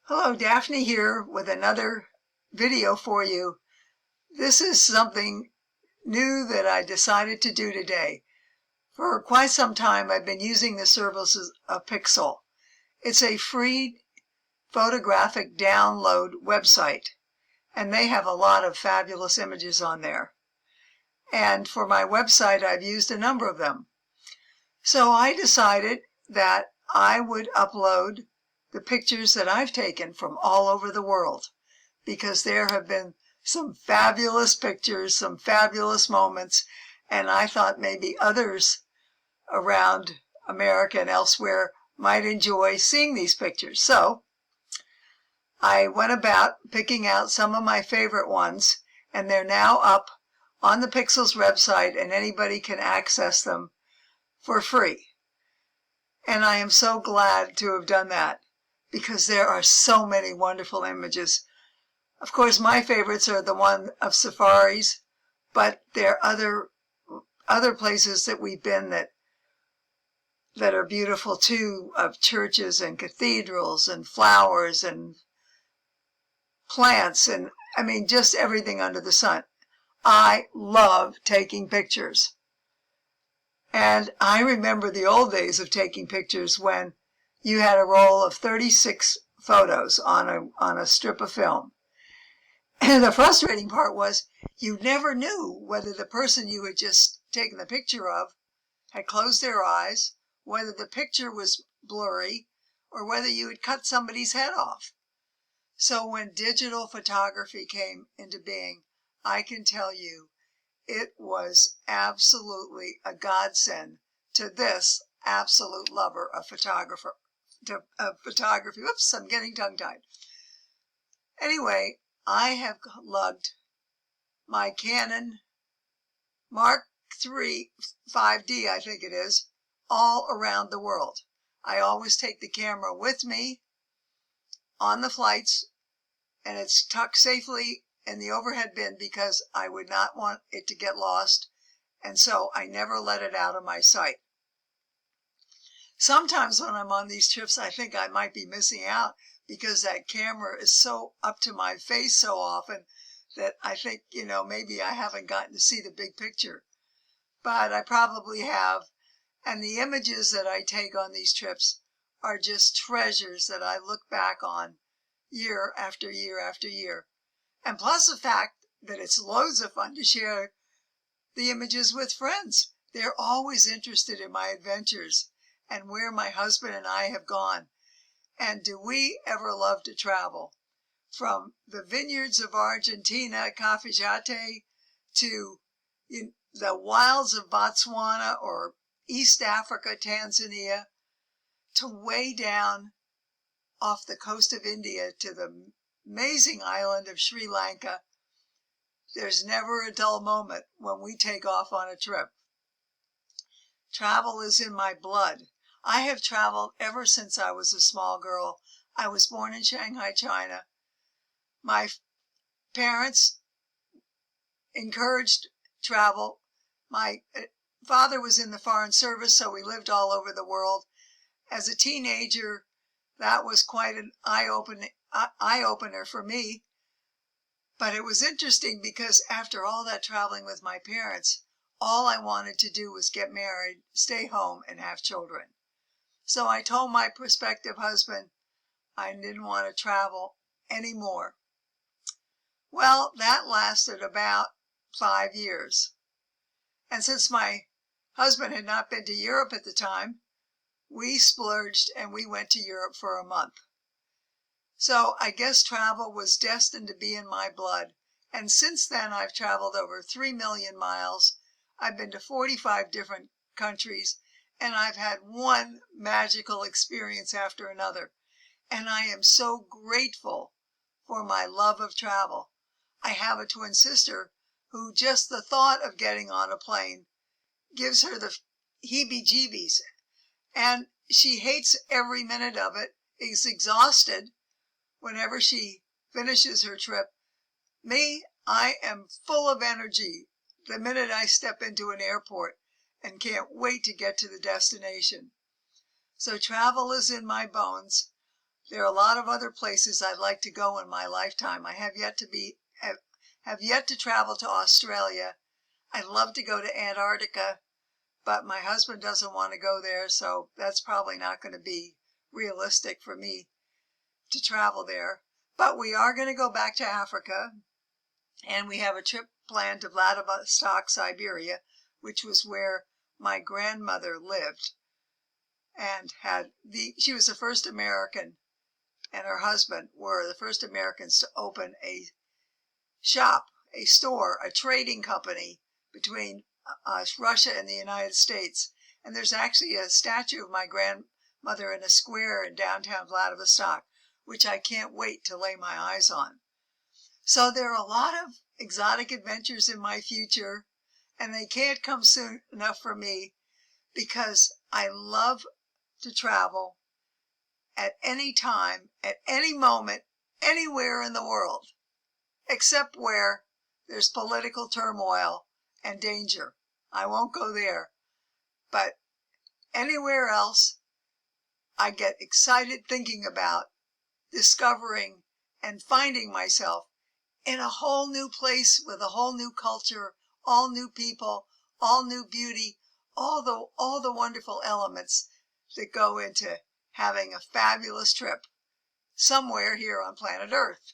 Hello, Daphne here with another video for you. This is something new that I decided to do today. For quite some time, I've been using the services of Pexel. It's a free photographic download website, and they have a lot of fabulous images on there. And for my website, I've used a number of them. So I decided that I would upload the pictures that I've taken from all over the world, because there have been some fabulous pictures, some fabulous moments, and I thought maybe others around America and elsewhere might enjoy seeing these pictures. So I went about picking out some of my favorite ones, and they're now up on the Pexels website, and anybody can access them for free. And I am so glad to have done that, because there are so many wonderful images. Of course, my favorites are the one of safaris, but there are other places that we've been that are beautiful too, of churches and cathedrals and flowers and plants and I mean just everything under the sun. I love taking pictures. And I remember the old days of taking pictures when you had a roll of 36 photos on a strip of film. And the frustrating part was you never knew whether the person you had just taken the picture of had closed their eyes, whether the picture was blurry, or whether you had cut somebody's head off. So when digital photography came into being, I can tell you, it was absolutely a godsend to this absolute lover of photography. Whoops, I'm getting tongue-tied. Anyway, I have lugged my Canon Mark III 5D, I think it is, all around the world. I always take the camera with me on the flights, and it's tucked safely in the overhead bin because I would not want it to get lost, and so I never let it out of my sight. Sometimes when I'm on these trips, I think I might be missing out because that camera is so up to my face so often that I think, maybe I haven't gotten to see the big picture. But I probably have, and the images that I take on these trips are just treasures that I look back on year after year after year. And plus the fact that it's loads of fun to share the images with friends. They're always interested in my adventures and where my husband and I have gone. And do we ever love to travel? From the vineyards of Argentina, Cafayate, to the wilds of Botswana or East Africa, Tanzania, to way down off the coast of India to the amazing island of Sri Lanka. There's never a dull moment when we take off on a trip. Travel is in my blood. I have traveled ever since I was a small girl. I was born in Shanghai, China. My parents encouraged travel. My father was in the Foreign Service, so we lived all over the world. As a teenager, that was quite an eye-opener for me. But it was interesting because after all that traveling with my parents, all I wanted to do was get married, stay home, and have children. So I told my prospective husband I didn't want to travel anymore. Well, that lasted about 5 years. And since my husband had not been to Europe at the time, we splurged and we went to Europe for a month. So I guess travel was destined to be in my blood. And since then, I've traveled over 3 million miles. I've been to 45 different countries, and I've had one magical experience after another. And I am so grateful for my love of travel. I have a twin sister who just the thought of getting on a plane gives her the heebie-jeebies. And she hates every minute of it, is exhausted whenever she finishes her trip. Me, I am full of energy the minute I step into an airport and can't wait to get to the destination. So travel is in my bones. There are a lot of other places I'd like to go in my lifetime. I have yet to travel to Australia. I'd love to go to Antarctica, but my husband doesn't want to go there, so that's probably not going to be realistic for me to travel there. But we are going to go back to Africa, and we have a trip planned to Vladivostok, Siberia, which was where my grandmother lived and she was the first American, and her husband were the first Americans to open a shop, a store, a trading company between Russia and the United States. And there's actually a statue of my grandmother in a square in downtown Vladivostok, which I can't wait to lay my eyes on. So there are a lot of exotic adventures in my future, and they can't come soon enough for me because I love to travel at any time, at any moment, anywhere in the world, except where there's political turmoil and danger. I won't go there. But anywhere else, I get excited thinking about discovering and finding myself in a whole new place with a whole new culture, all new people, all new beauty, all the wonderful elements that go into having a fabulous trip somewhere here on planet Earth.